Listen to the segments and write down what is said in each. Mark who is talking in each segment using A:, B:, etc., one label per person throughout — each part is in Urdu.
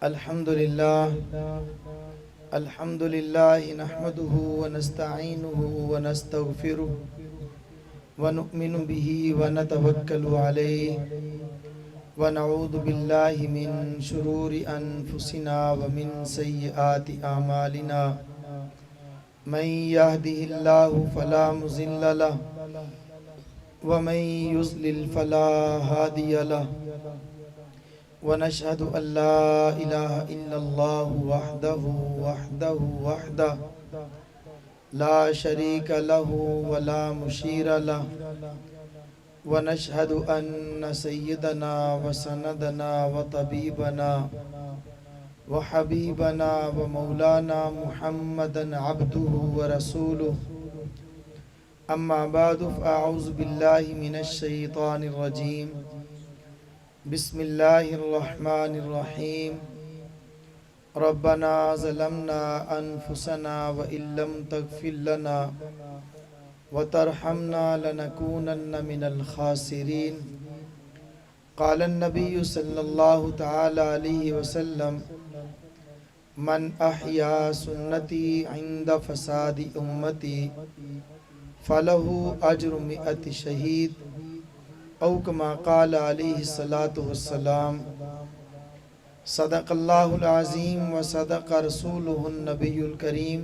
A: الحمد لله نحمده ونستعينه ونستغفره ونؤمن به ونتوكل عليه ونعوذ بالله من شرور أنفسنا ومن سيئات أعمالنا من يهده الله فلا مضل له ومن يضلل فلا هادي له ونشهد أن لا إله إلا الله وحده لا شريك له ولا مشير له ونشهد أن سيدنا وسندنا وطبيبنا وحبيبنا ومولانا محمدا عبده ورسوله أما بعد فأعوذ بالله من الشيطان الرجيم بسم الله الرحمن الرحيم ربنا ظلمنا أنفسنا وإن لم تغفر لنا وترحمنا لنكونن من الخاسرين قال النبي صلى الله تعالى عليه وسلم من أحيا سنتي عند فساد أمتي فله أجر 100 شهيد او كما قال علیہ الصلاۃ والسلام صدق اللہ العظیم وصدق رسولہ النبی الکریم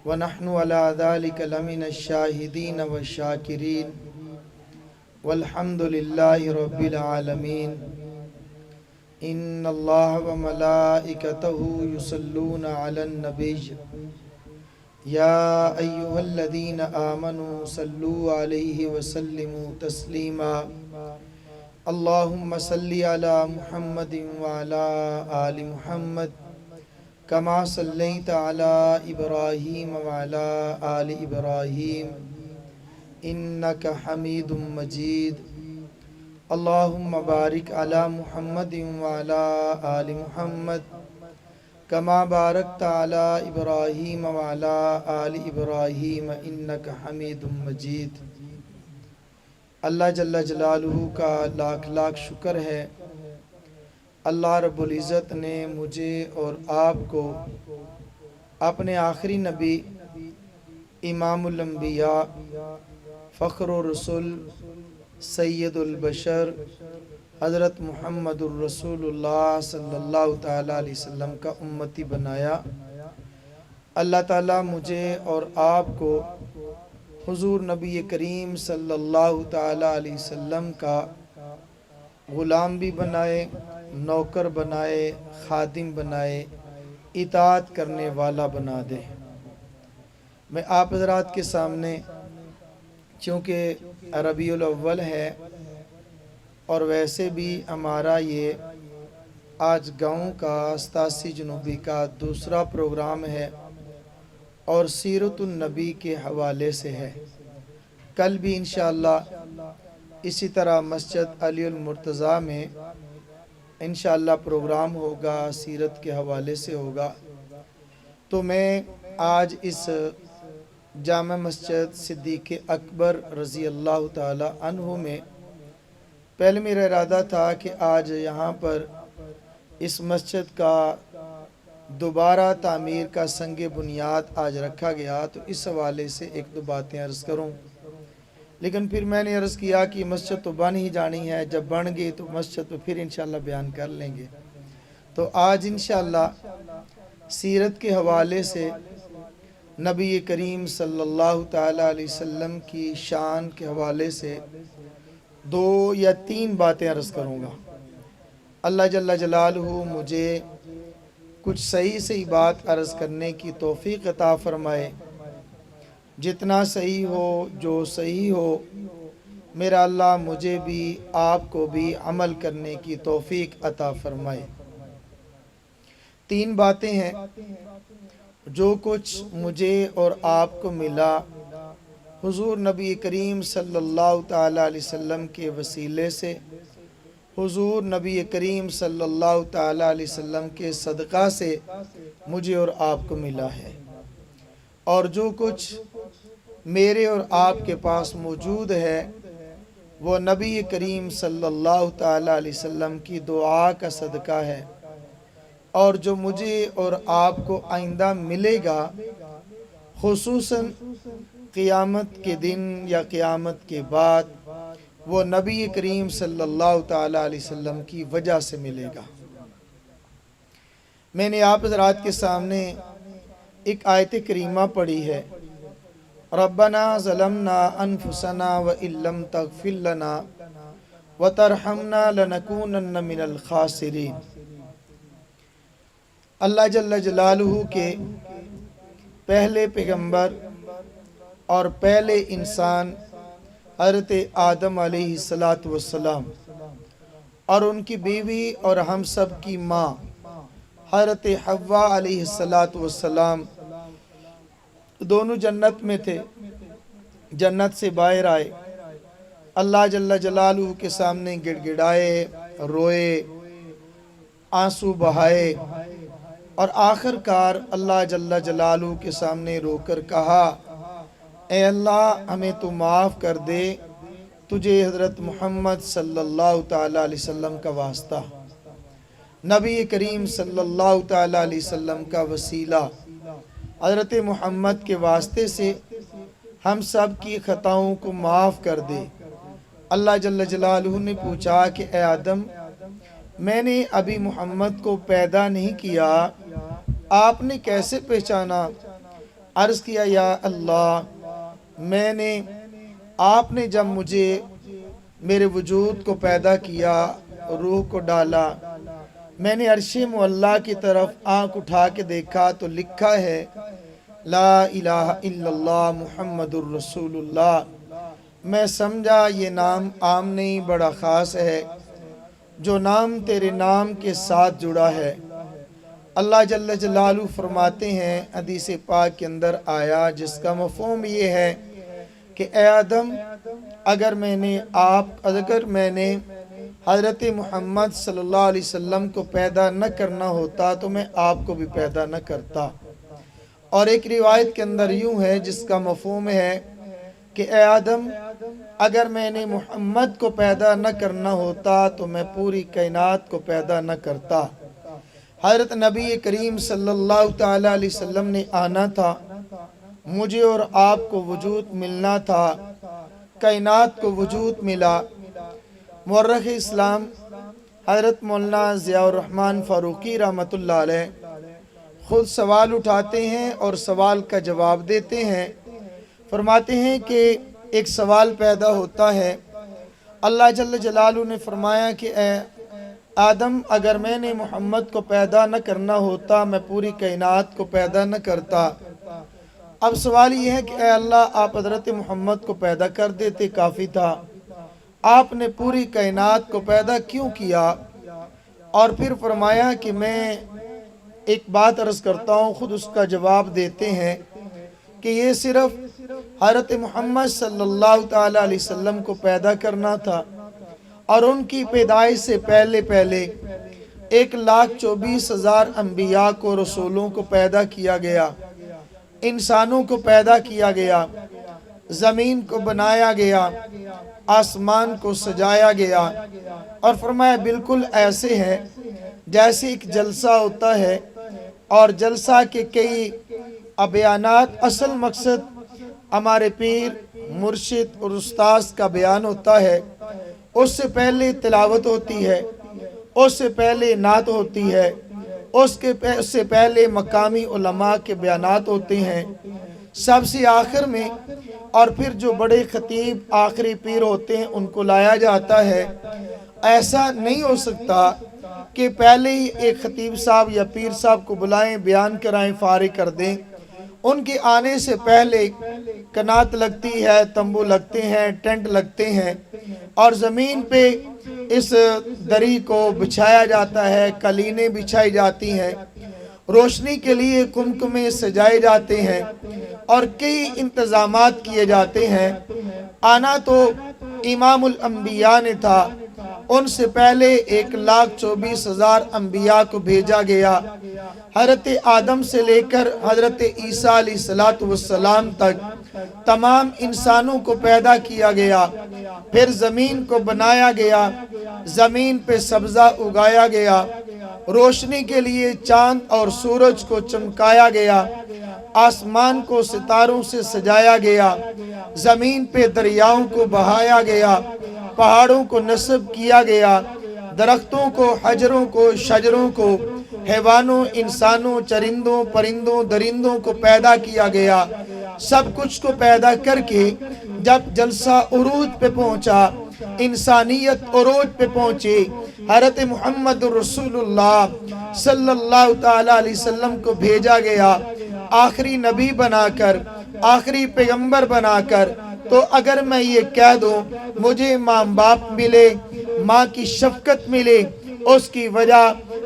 A: ونحن على ذلك لمن الشاہدین والشاکرین والحمد للہ رب العالمین ان اللہ وملائکتہ یصلون علی النبی یا ایہا الذین آمنوا صلوا علیہ وسلموا تسلیما اللہم صلی علی محمد وعلی آل محمد کما صلیت علی ابراہیم وعلی آل ابراہیم انکا حمید مجید اللہم بارک علی محمد وعلی آل محمد کما بارکت علی ابراہیم وعلی آل ابراہیم انکا حمید مجید۔ اللہ جل جلالہ کا لاکھ لاکھ شکر ہے، اللہ رب العزت نے مجھے اور آپ کو اپنے آخری نبی امام الانبیاء فخر الرسل سید البشر حضرت محمد الرسول اللہ صلی اللہ تعالیٰ علیہ وسلم کا امتی بنایا۔ اللہ تعالیٰ مجھے اور آپ کو حضور نبی کریم صلی اللہ تعالیٰ علیہ وسلم کا غلام بھی بنائے، نوکر بنائے، خادم بنائے، اطاعت کرنے والا بنا دے۔ میں آپ حضرات کے سامنے چونکہ ربیع الاول ہے اور ویسے بھی ہمارا یہ آج گاؤں کا 87 جنوبی کا دوسرا پروگرام ہے اور سیرت النبی کے حوالے سے ہے۔ کل بھی انشاءاللہ اسی طرح مسجد علی المرتضیٰ میں انشاءاللہ پروگرام ہوگا، سیرت کے حوالے سے ہوگا۔ تو میں آج اس جامع مسجد صدیق اکبر رضی اللہ تعالی عنہ میں پہلے میرا ارادہ تھا کہ آج یہاں پر اس مسجد کا دوبارہ تعمیر کا سنگ بنیاد آج رکھا گیا، تو اس حوالے سے ایک دو باتیں عرض کروں۔ لیکن پھر میں نے عرض کیا کہ مسجد تو بن ہی جانی ہے، جب بن گئی تو مسجد تو پھر انشاءاللہ بیان کر لیں گے۔ تو آج انشاءاللہ سیرت کے حوالے سے نبی کریم صلی اللہ تعالیٰ علیہ وسلم کی شان کے حوالے سے 2 یا 3 باتیں عرض کروں گا۔ اللہ جل جلالہ مجھے کچھ صحیح بات عرض کرنے کی توفیق عطا فرمائے، جتنا صحیح ہو، جو صحیح ہو، میرا اللہ مجھے بھی آپ کو بھی عمل کرنے کی توفیق عطا فرمائے۔ 3 باتیں ہیں جو کچھ مجھے اور آپ کو ملا حضور نبی کریم صلی اللہ تعالیٰ علیہ وسلم کے وسیلے سے، حضور نبی کریم صلی اللہ تعالیٰ علیہ وسلم کے صدقہ سے مجھے اور آپ کو ملا ہے، اور جو کچھ میرے اور آپ کے پاس موجود ہے وہ نبی کریم صلی اللہ تعالیٰ علیہ وسلم کی دعا کا صدقہ ہے اور جو مجھے اور آپ کو آئندہ ملے گا، خصوصاً قیامت کے دن یا قیامت کے بعد، وہ نبی کریم صلی اللہ تعالیٰ علیہ وسلم کی وجہ سے ملے گا۔ میں نے آپ حضرات کے سامنے ایک آیت کریمہ پڑھی ہے، ربنا ظلمنا انفسنا وان لم تغفر لنا وترحمنا لنکونن من الخاسرین۔ اللہ جل جلالہ کے پہلے پیغمبر اور پہلے انسان حضرت آدم علیہ السلام اور ان کی بیوی اور ہم سب کی ماں حضرت حوا علیہ السلام دونوں جنت میں تھے، جنت سے باہر آئے، اللہ جل جلالہ کے سامنے گڑ گڑائے، روئے، آنسو بہائے، اور آخر کار اللہ جل جلالہ کے سامنے رو کر کہا، اے اللہ ہمیں تو معاف کر دے، تجھے حضرت محمد صلی اللہ تعالیٰ علیہ وسلم کا واسطہ، نبی کریم صلی اللہ تعالیٰ علیہ وسلم کا وسیلہ، حضرت محمد کے واسطے سے ہم سب کی خطاؤں کو معاف کر دے۔ اللہ جل جلالہ نے پوچھا کہ اے آدم، میں نے ابھی محمد کو پیدا نہیں کیا، آپ نے کیسے پہچانا؟ عرض کیا، یا اللہ، آپ نے جب مجھے میرے وجود کو پیدا کیا، روح کو ڈالا، میں نے عرش معلیٰ کی طرف آنکھ اٹھا کے دیکھا تو لکھا ہے لا الہ الا اللہ محمد الرسول اللہ۔ میں سمجھا یہ نام عام نہیں، بڑا خاص ہے، جو نام تیرے نام کے ساتھ جڑا ہے۔ اللہ جل جلالہ فرماتے ہیں، حدیث پاک کے اندر آیا جس کا مفہوم یہ ہے کہ اے آدم، اگر میں نے حضرت محمد صلی اللہ علیہ وسلم کو پیدا نہ کرنا ہوتا تو میں آپ کو بھی پیدا نہ کرتا۔ اور ایک روایت کے اندر یوں ہے جس کا مفہوم ہے کہ اے آدم، اگر میں نے محمد کو پیدا نہ کرنا ہوتا تو میں پوری کائنات کو پیدا نہ کرتا۔ حضرت نبی کریم صلی اللہ تعالیٰ علیہ وسلم نے آنا تھا، مجھے اور آپ کو وجود ملنا تھا، کائنات کو وجود ملا۔ مورخ اسلام حضرت مولانا ضیاء الرحمن فاروقی رحمۃ اللہ علیہ خود سوال اٹھاتے ہیں اور سوال کا جواب دیتے ہیں۔ فرماتے ہیں کہ ایک سوال پیدا ہوتا ہے، اللہ جل جلالہ نے فرمایا کہ اے آدم، اگر میں نے محمد کو پیدا نہ کرنا ہوتا میں پوری کائنات کو پیدا نہ کرتا۔ اب سوال یہ ہے کہ اے اللہ، آپ حضرت محمد کو پیدا کر دیتے کافی تھا، آپ نے پوری کائنات کو پیدا کیوں کیا؟ اور پھر فرمایا کہ میں ایک بات عرض کرتا ہوں، خود اس کا جواب دیتے ہیں کہ یہ صرف حضرت محمد صلی اللہ تعالیٰ علیہ وسلم کو پیدا کرنا تھا، اور ان کی پیدائش سے پہلے 1,24,000 انبیاء کو، رسولوں کو پیدا کیا گیا، انسانوں کو پیدا کیا گیا، زمین کو بنایا گیا، آسمان کو سجایا گیا، اور فرمایا بالکل ایسے ہے جیسے ایک جلسہ ہوتا ہے، اور جلسہ کے کئی بیانات، اصل مقصد ہمارے پیر، مرشد اور استاذ کا بیان ہوتا ہے، اس سے پہلے تلاوت ہوتی ہے، اس سے پہلے نعت ہوتی ہے، اس سے پہلے مقامی علماء کے بیانات ہوتے ہیں، سب سے آخر میں، اور پھر جو بڑے خطیب آخری پیر ہوتے ہیں ان کو لایا جاتا ہے۔ ایسا نہیں ہو سکتا کہ پہلے ہی ایک خطیب صاحب یا پیر صاحب کو بلائیں، بیان کرائیں، فارغ کر دیں۔ ان کے آنے سے پہلے کنات لگتی ہے، تمبو لگتے ہیں، ٹینٹ لگتے ہیں، اور زمین پہ اس دری کو بچھایا جاتا ہے، قالینیں بچھائی جاتی ہیں، روشنی کے لیے قمقمے سجائے جاتے ہیں، اور کئی انتظامات کیے جاتے ہیں۔ آنا تو امام الانبیاء نے تھا، ان سے پہلے 1,24,000 انبیاء کو بھیجا گیا، حضرت آدم سے لے کر حضرت عیسیٰ علیہ السلام تک تمام انسانوں کو پیدا کیا گیا، پھر زمین کو بنایا گیا، زمین پہ سبزہ اگایا گیا، روشنی کے لیے چاند اور سورج کو چمکایا گیا، آسمان کو ستاروں سے سجایا گیا، زمین پہ دریاؤں کو بہایا گیا، پہاڑوں کو نصب کیا گیا، درختوں کو، حجروں کو، شجروں کو، حیوانوں، انسانوں، چرندوں، پرندوں، درندوں کو پیدا کیا گیا۔ سب کچھ کو پیدا کر کے جب جلسہ عروج پہ پہنچا، انسانیت عروج پہ پہنچی، حضرت محمد رسول اللہ صلی اللہ تعالیٰ علیہ وسلم کو بھیجا گیا آخری نبی بنا کر، آخری پیغمبر بنا کر۔ تو اگر میں یہ کہہ دوں مجھے ماں باپ ملے، ماں کی شفقت ملے، اس کی وجہ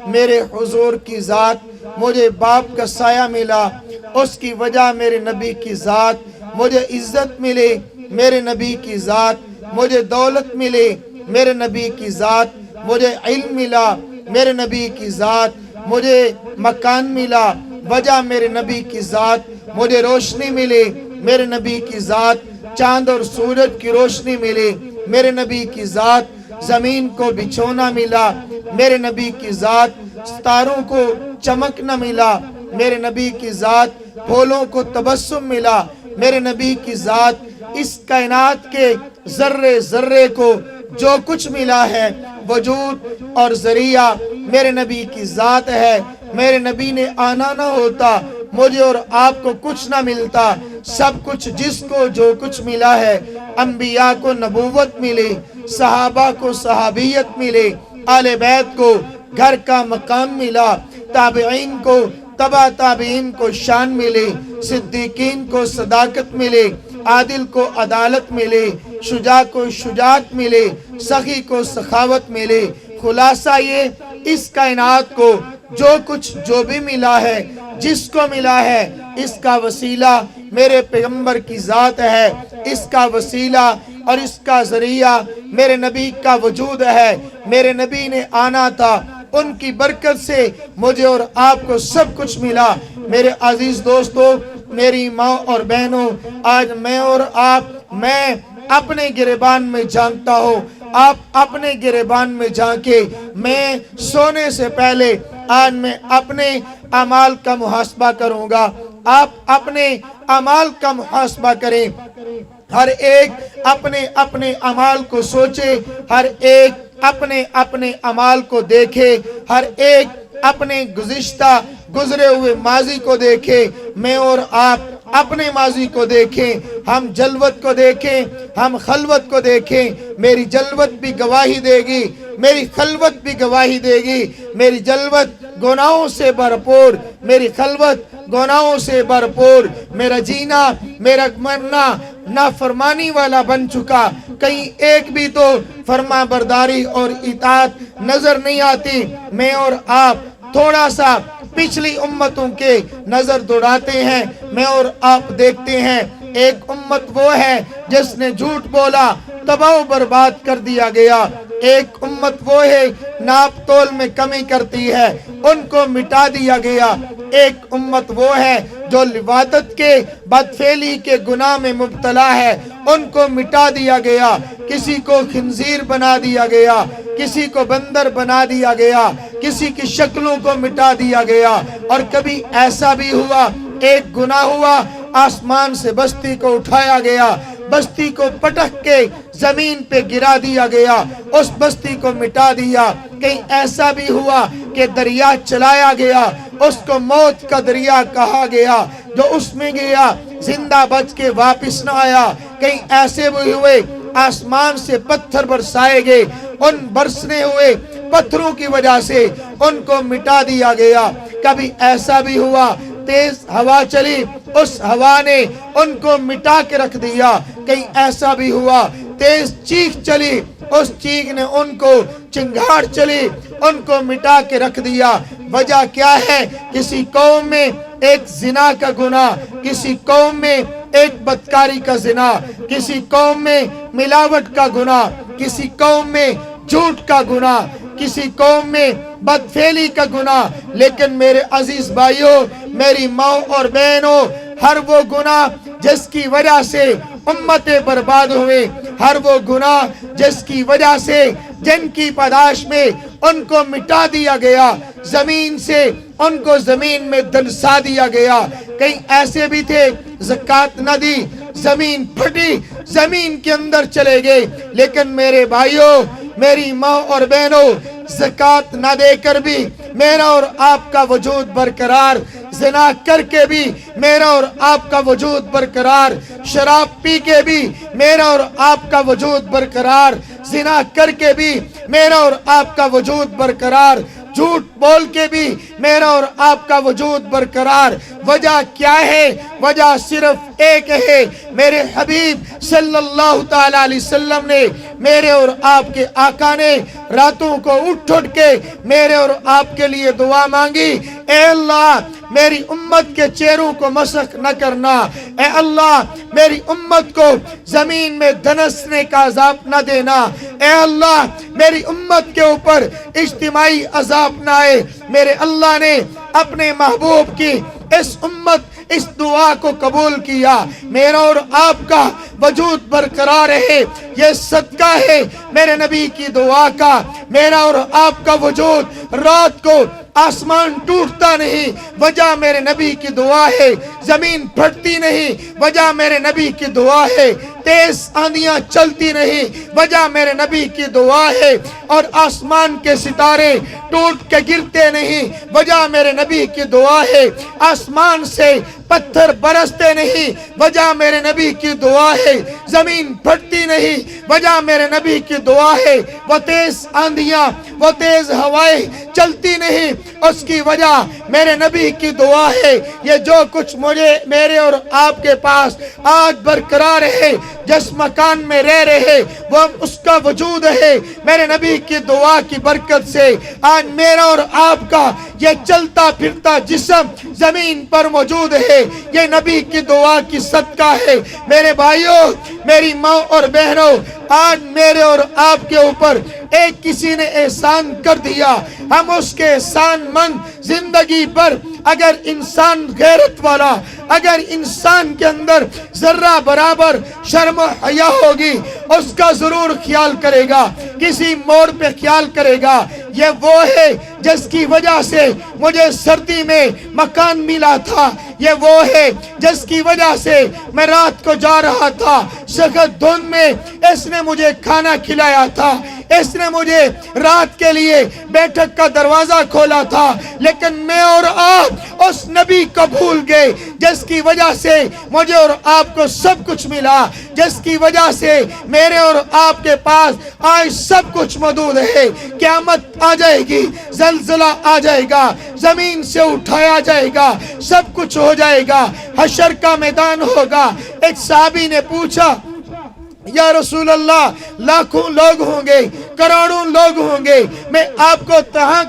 A: میرے حضور کی ذات، مجھے باپ کا سایہ ملا، اس کی وجہ میرے نبی کی ذات، مجھے عزت ملے میرے نبی کی ذات، مجھے دولت ملے میرے نبی کی ذات، مجھے علم ملا میرے نبی کی ذات، مجھے مکان ملا وجہ میرے نبی کی ذات، مجھے روشنی ملے میرے نبی کی ذات، چاند اور سورج کی روشنی ملے میرے نبی کی ذات، زمین کو بچھونا ملا میرے نبی کی ذات، ستاروں کو چمکنا ملا میرے نبی کی ذات، پھولوں کو تبسم ملا میرے نبی کی ذات، اس کائنات کے ذرے ذرے کو جو کچھ ملا ہے وجود اور ذریعہ میرے نبی کی ذات ہے۔ میرے نبی نے آنا نہ ہوتا مجھے اور آپ کو کچھ نہ ملتا۔ سب کچھ جس کو جو کچھ ملا ہے، انبیاء کو نبوت ملی، صحابہ کو صحابیت ملی، آل بیت کو گھر کا مقام ملا، تابعین کو، تبع تابعین کو شان ملی، صدیقین کو صداقت ملی، عادل کو عدالت ملی، شجاع کو شجاعت ملی، سخی کو سخاوت ملی۔ خلاصہ یہ، اس کائنات کو جو کچھ جو بھی ملا ہے، جس کو ملا ہے، اس کا وسیلہ میرے پیغمبر کی ذات ہے، اس کا وسیلہ اور اس کا ذریعہ میرے نبی کا وجود ہے۔ میرے نبی نے آنا تھا، ان کی برکت سے مجھے اور آپ کو سب کچھ ملا۔ میرے عزیز دوستو، میری ماں اور بہنوں، آج میں اور آپ، میں اپنے گریبان میں جھانکتا ہوں، آپ اپنے گریبان میں جھانکے۔ میں سونے سے پہلے آج میں اپنے اعمال کا محاسبہ کروں گا، آپ اپنے اعمال کا محاسبہ کریں۔ ہر ایک اپنے اپنے اعمال کو سوچے، ہر ایک اپنے اپنے اعمال کو دیکھے، ہر ایک اپنے گزرے ہوئے ماضی کو دیکھے۔ میں اور آپ اپنے ماضی کو دیکھیں، ہم جلوت کو دیکھیں، ہم خلوت کو دیکھیں۔ میری جلوت بھی گواہی دے گی، میری خلوت بھی گواہی دے گی۔ میری جلوت گناہوں سے بھرپور، میری خلوت گناہوں سے بھرپور۔ میرا جینا، میرا مرنا نافرمانی والا بن چکا، کہیں ایک بھی تو فرما برداری اور اطاعت نظر نہیں آتی۔ میں اور آپ تھوڑا سا پچھلی امتوں کے نظر دوڑاتے ہیں، میں اور آپ دیکھتے ہیں ایک امت وہ ہے جس نے جھوٹ بولا، تباہ و برباد کر دیا گیا۔ ایک امت وہ ہے ناپ تول میں کمی کرتی ہے، ان کو مٹا دیا گیا۔ ایک امت وہ ہے جو لواطت کے، بدفعلی کے گناہ میں مبتلا ہے، ان کو مٹا دیا گیا۔ کسی کو خنزیر بنا دیا گیا، کسی کو بندر بنا دیا گیا، کسی کی شکلوں کو مٹا دیا گیا۔ اور کبھی ایسا بھی ہوا، ایک گناہ ہوا، آسمان سے بستی کو اٹھایا گیا، بستی کو پٹک کے زمین پہ گرا دیا گیا، اس بستی کو مٹا دیا۔ کہیں ایسا بھی ہوا کہ دریا چلایا گیا، اس کو موت کا دریا کہا گیا، جو اس میں گیا زندہ بچ کے واپس نہ آیا۔ کہیں ایسے بھی ہوئے آسمان سے پتھر برسائے گئے، ان برسنے ہوئے پتھروں کی وجہ سے ان کو مٹا دیا گیا۔ کبھی ایسا بھی ہوا تیز ہوا چلی، اس ہوا نے ان کو مٹا کے رکھ دیا۔ کہیں ایسا بھی ہوا تیز چیخ چلی، اس چیخ نے ان کو، چنگھاڑ چلی، ان کو مٹا کے رکھ دیا۔ وجہ کیا ہے؟ کسی قوم میں ایک زنا کا گناہ، کسی قوم میں ایک بدکاری کا زنا، کسی قوم میں ملاوٹ کا گناہ، کسی قوم میں جھوٹ کا گناہ، کسی قوم میں بدفعلی کا گناہ۔ لیکن میرے عزیز بھائیوں، میری ماں اور بہنوں، ہر وہ گناہ جس کی وجہ سے امتیں برباد ہوئے، ہر وہ گناہ جس کی وجہ سے جن کی پاداش میں ان کو مٹا دیا گیا، زمین سے ان کو زمین میں دنسا دیا گیا۔ کئی ایسے بھی تھے زکوٰۃ نہ دی، زمین پھٹی، زمین کے اندر چلے گئے، لیکن میرے بھائیوں، میری ماں اور بہنوں، زکوٰۃ نہ دے کر بھی میرا اور آپ کا وجود برقرار، زنا کر کے بھی میرا اور آپ کا وجود برقرار، شراب پی کے بھی میرا اور آپ کا وجود برقرار، زنا کر کے بھی میرا اور آپ کا وجود برقرار، جھوٹ بول کے بھی میرا اور آپ کا وجود برقرار۔ وجہ کیا ہے؟ وجہ صرف ایک ہے، میرے حبیب صلی اللہ تعالیٰ علیہ وسلم نے، میرے اور آپ کے آقا نے راتوں کو اٹھ کے میرے اور آپ کے لیے دعا مانگی، اے اللہ میری امت کے چہروں کو مسخ نہ کرنا، اے اللہ میری امت کو زمین میں دھنسنے کا عذاب نہ دینا، اے اللہ میری امت کے اوپر اجتماعی عذاب نہ آئے۔ میرے اللہ نے اپنے محبوب کی اس امت اس دعا کو قبول کیا، میرا اور آپ کا وجود برقرار ہے، یہ صدقہ ہے میرے نبی کی دعا کا۔ میرا اور آپ کا وجود رات کو آسمان ٹوٹتا نہیں، وجہ میرے نبی کی دعا ہے، زمین پھٹتی نہیں، وجہ میرے نبی کی دعا ہے، تیز آندیاں چلتی نہیں، وجہ میرے نبی کی دعا ہے، اور آسمان کے ستارے ٹوٹ کے گرتے نہیں، وجہ میرے نبی کی دعا ہے، آسمان سے پتھر برستے نہیں، وجہ میرے نبی کی دعا ہے، زمین پھٹتی نہیں، وجہ میرے نبی کی دعا ہے، وہ تیز آندیاں، وہ تیز ہوائیں چلتی نہیں، اس کی وجہ میرے نبی کی دعا ہے۔ یہ جو کچھ مجھے میرے اور آپ کے پاس آج برقرار ہے، جس مکان میں رہ رہے، وہ اس کا وجود ہے میرے نبی کی دعا کی برکت سے۔ آج میرا اور آپ کا یہ چلتا پھرتا جسم زمین پر موجود ہے، یہ نبی کی دعا کی صدقہ ہے۔ میرے بھائیوں، میری ماں اور بہنوں، آج میرے اور آپ کے اوپر ایک کسی نے احسان کر دیا، ہم اس کے احسان مند زندگی پر اگر انسان غیرت والا، اگر انسان کے اندر ذرہ برابر شرم و حیا ہوگی، اس کا ضرور خیال کرے گا، کسی موڑ پہ خیال کرے گا۔ یہ وہ ہے جس کی وجہ سے مجھے سردی میں مکان ملا تھا، یہ وہ ہے جس کی وجہ سے میں رات کو جا رہا تھا سخت دھند میں، اس نے مجھے کھانا کھلایا تھا، اس نے مجھے رات کے لیے بیٹھک کا دروازہ کھولا تھا، لیکن میں اور آپ اس نبی کو بھول گئے جس کی وجہ سے مجھے اور آپ کو سب کچھ ملا، جس کی وجہ سے میرے اور آپ کے پاس آج سب کچھ موجود ہے۔ قیامت آ جائے گی، زلزلہ آ جائے گا، زمین سے اٹھایا جائے گا، سب کچھ ہو جائے گا، حشر کا میدان ہوگا۔ ایک صحابی نے پوچھا، یا رسول اللہ، لاکھوں لوگ ہوں گے، کروڑوں لوگ ہوں گے، میں آپ کو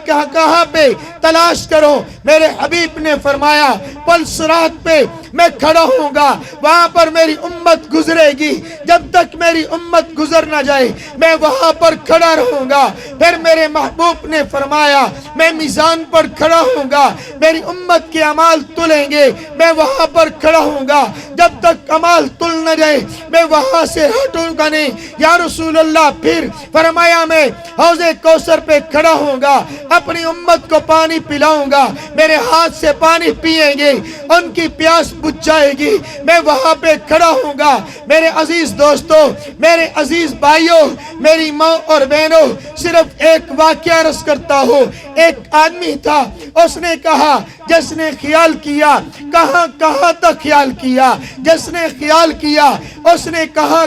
A: کہاں پہ تلاش کروں؟ میرے حبیب نے فرمایا، پل صراط پہ میں کھڑا ہوں گا، وہاں پر میری امت گزرے گی، جب تک میری امت گزر نہ جائے میں وہاں پر کھڑا رہوں گا۔ پھر میرے محبوب نے فرمایا، میں میزان پر کھڑا ہوں گا، میری امت کے اعمال تلیں گے، میں وہاں پر کھڑا ہوں گا، جب تک اعمال تل نہ جائے میں وہاں سے ہٹوں گا نہیں۔ یا رسول اللہ، پھر فرمایا، میں حوض کوثر پہ کھڑا ہوں گا، اپنی امت کو پانی پلاؤں گا، میرے ہاتھ سے پانی پیئیں گے، ان کی پیاس بجھ جائے گی، میں وہاں پہ کھڑا ہوں گا۔ میرے عزیز دوستوں، میرے عزیز بھائیوں، میری ماں اور بہنوں، صرف ایک واقعہ عرض کرتا ہوں۔ ایک آدمی تھا، اس نے کہا، جس نے خیال کیا، کہاں تک خیال کیا، جس نے خیال کیا اس نے کہاں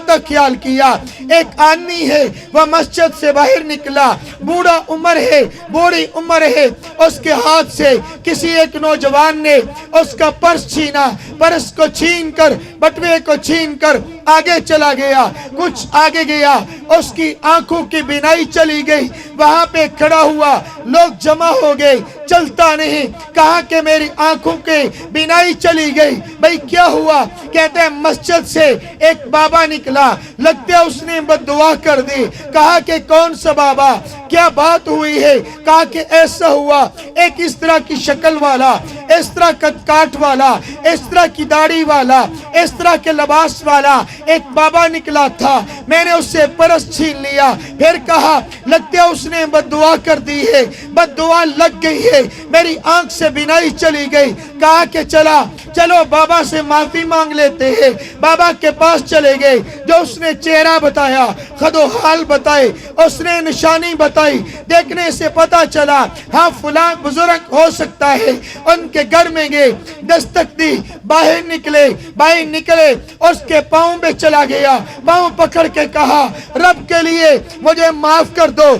A: تک خیال کیا۔ ایک آدمی ہے، وہ مسجد سے باہر نکلا، بوڑھی عمر ہے، اس کے ہاتھ سے کسی ایک نوجوان نے اس کا پرس چھینا، پرس کو چھین کر، بٹوے کو چھین کر آگے چلا گیا۔ کچھ آگے گیا، اس کی آنکھوں کی بینائی چلی گئی، وہاں پہ کھڑا ہوا، لوگ جمع ہو گئے، چلتا نہیں، کہا کہ میری آنکھوں کی بینائی چلی گئی۔ بھئی کیا ہوا؟ کہتے ہیں مسجد سے ایک بابا نکلا، لگتا ہے اس نے بد دعا کر دی۔ کہا کہ کون سا بابا، کیا بات ہوئی ہے؟ کہا کہ ایسا ہوا، ایک اس طرح کی شکل والا اس طرح کد کاٹ والا، اس طرح کی داڑھی والا، اس طرح کے لباس والا ایک بابا نکلا تھا۔ میں نے اس سے پرس چھین لیا، پھر کہا لگتے اس نے بد دعا کر دی ہے، بد دعا لگ گئی ہے، میری آنکھ سے بینائی چلی گئی۔ کہا کہ چلو بابا سے معافی مانگ لیتے ہیں۔ بابا کے پاس چلے گئے، جو اس نے چہرہ بتایا، خد و حال بتائے، اس نے نشانی بتائی، دیکھنے سے پتا چلا ہاں فلاں بزرگ ہو سکتا ہے۔ ان کے گھر میں گئے، دستک دی، باہر نکلے، اس کے پاؤں میں چلا گیا، پاؤں پکڑ کے کہا رب کے لیے مجھے معاف کر دو،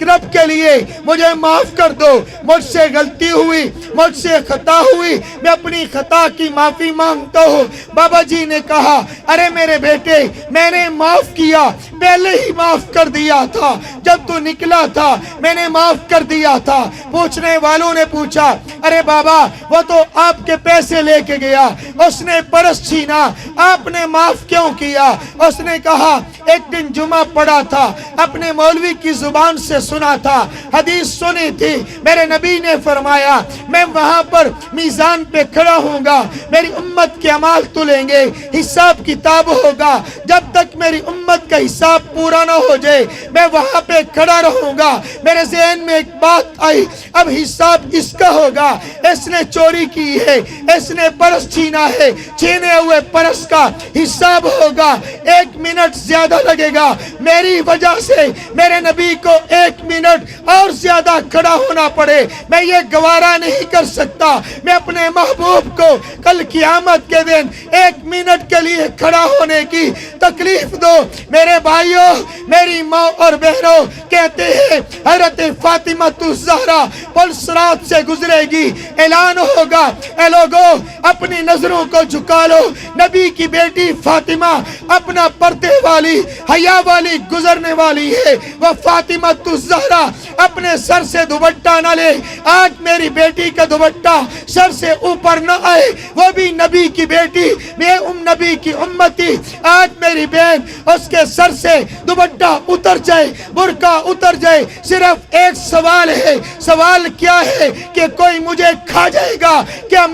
A: رب کے لیے مجھے معاف کر دو، مجھ سے غلطی ہوئی، مجھ سے خطا ہوئی، میں اپنی خطا کی معافی مانگتا ہوں۔ بابا جی نے کہا ارے میرے بیٹے، میں نے معاف کیا، پہلے ہی معاف کر دیا تھا، جب تو نکلا تھا میں نے معاف کر دیا تھا۔ پوچھنے والوں نے پوچھا ارے بابا وہ تو آپ کے پیسے لے کے گیا، اس نے پرس چھینا، آپ نے معاف کیوں کیا؟ اس نے کہا ایک دن جمعہ پڑھا تھا، اپنے مولوی کی زبان سے سنا تھا، حدیث سنی تھی، میرے نبی نے فرمایا میں وہاں پر میزان پہ کھڑا ہوں گا، میری امت کے اعمال تلیں گے، حساب کتاب ہوگا، جب تک میری امت کا حساب پورا نہ ہو جائے میں وہاں پہ کھڑا رہوں گا۔ میرے ذہن میں ایک بات آئی، اب حساب اس کا ہوگا، اس نے چوری کی ہے، اس نے پرس چھینا ہے، چھینے ہوئے پرس کا حساب ہوگا، 1 منٹ زیادہ لگے گا، میری وجہ سے میرے نبی کو 1 منٹ اور زیادہ کھڑا ہونا پڑے، میں یہ گوارا نہیں کر سکتا۔ میں اپنے محبوب کو کل قیامت کے دن 1 منٹ کے لیے کھڑا ہونے کی تکلیف دو۔ میرے بھائیوں، میری ماں اور بہنوں کہتے ہیں حضرت فاطمہ الزہرا پل صراط سے گزرے گی، اعلان ہوگا اے لوگوں اپنی نظروں کو جھکا لو، نبی کی بیٹی فاطمہ اپنا پردے والی حیا والی گزرنے والی ہے۔ وہ فاطمہ الزہرا اپنے سر سے دوپٹہ نہ لے، آج میری بیٹی کا دوپٹہ سر سے اوپر نہ آئے، وہ بھی نبی کی بیٹی، میں نبی کی امتی، آج میری بہن اس کے سر سے دوپٹہ اتر جائے، برقع اتر جائے، صرف ایک سوال ہے، سوال کیا ہے کہ کوئی مجھے کھا جائے گا کیا؟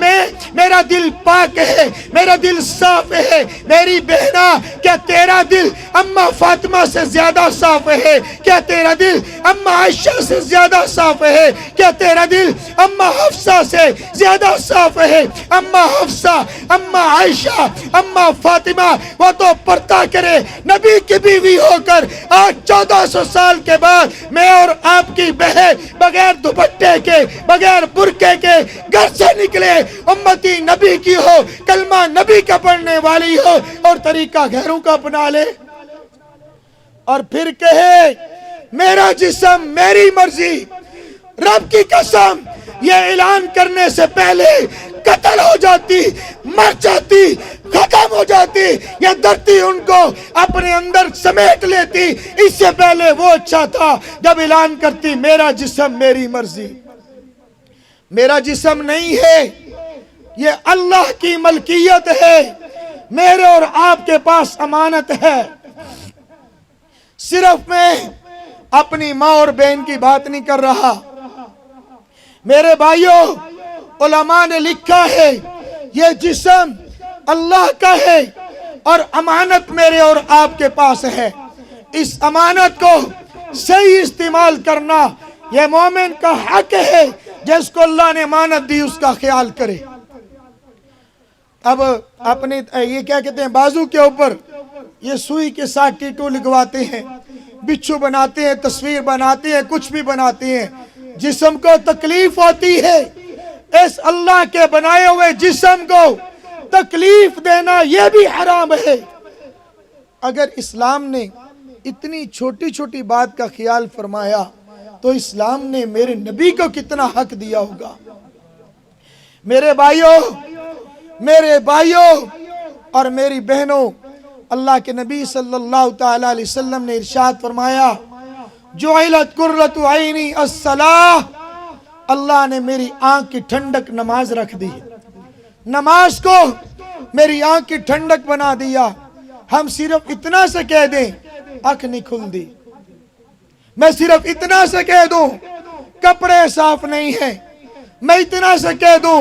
A: میرا دل پاک ہے، میرا دل صاف ہے۔ میری بہنا کیا تیرا دل اماں فاطمہ سے زیادہ صاف ہے؟ کیا تیرا دل اماں عائشہ سے زیادہ صاف ہے؟ کیا تیرا دل اماں حفصہ سے زیادہ صاف ہے؟ اماں حفصہ، اماں عائشہ، اماں فاطمہ وہ تو پردہ کرے نبی کی بیوی ہو کر آج 1400 سال کے بعد میں اور آپ کی بہن بغیر دوپٹے کے بغیر برقعے کے گھر سے نکلے، امتی نبی کی ہو، کلمہ نبی کا پڑھنے والی ہو اور طریقہ غیروں کا اپنا لے، اور پھر کہے میرا جسم میری مرضی۔ رب کی قسم یہ اعلان کرنے سے پہلے قتل ہو جاتی، مر جاتی، ختم ہو جاتی، یہ دھرتی ان کو اپنے اندر سمیٹ لیتی، اس سے پہلے وہ اچھا تھا جب اعلان کرتی میرا جسم میری مرضی۔ میرا جسم نہیں ہے، یہ اللہ کی ملکیت ہے، میرے اور آپ کے پاس امانت ہے۔ صرف میں اپنی ماں اور بہن کی بات نہیں کر رہا، میرے بھائیوں علماء نے لکھا ہے یہ جسم اللہ کا ہے اور امانت میرے اور آپ کے پاس ہے، اس امانت کو صحیح استعمال کرنا یہ مومن کا حق ہے، جس کو اللہ نے امانت دی اس کا خیال کرے۔ اب اپنے یہ کیا کہتے ہیں بازو کے اوپر یہ سوئی کے ساتھ ٹیٹو لگواتے ہیں، بچھو بناتے ہیں، تصویر بناتے ہیں، کچھ بھی بناتے ہیں، جسم کو تکلیف ہوتی ہے، اس اللہ کے بنائے ہوئے جسم کو تکلیف دینا یہ بھی حرام ہے۔ اگر اسلام نے اتنی چھوٹی چھوٹی بات کا خیال فرمایا تو اسلام نے میرے نبی کو کتنا حق دیا ہوگا۔ میرے بھائیوں اور میری بہنوں، اللہ کے نبی صلی اللہ تعالی علیہ وسلم نے ارشاد فرمایا جعلت قرۃ عینی الصلاۃ، اللہ نے میری آنکھ کی ٹھنڈک نماز رکھ دی، نماز کو میری آنکھ کی ٹھنڈک بنا دیا۔ ہم صرف اتنا سے کہہ دیں آنکھ نہیں کھل دی، میں صرف اتنا سے کہہ دوں کپڑے صاف نہیں ہیں، میں اتنا سے کہہ دوں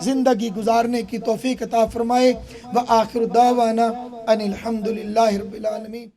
A: زندگی گزارنے کی توفیق عطا فرمائے۔ وآخر دعوانا ان الحمدللہ رب العالمین۔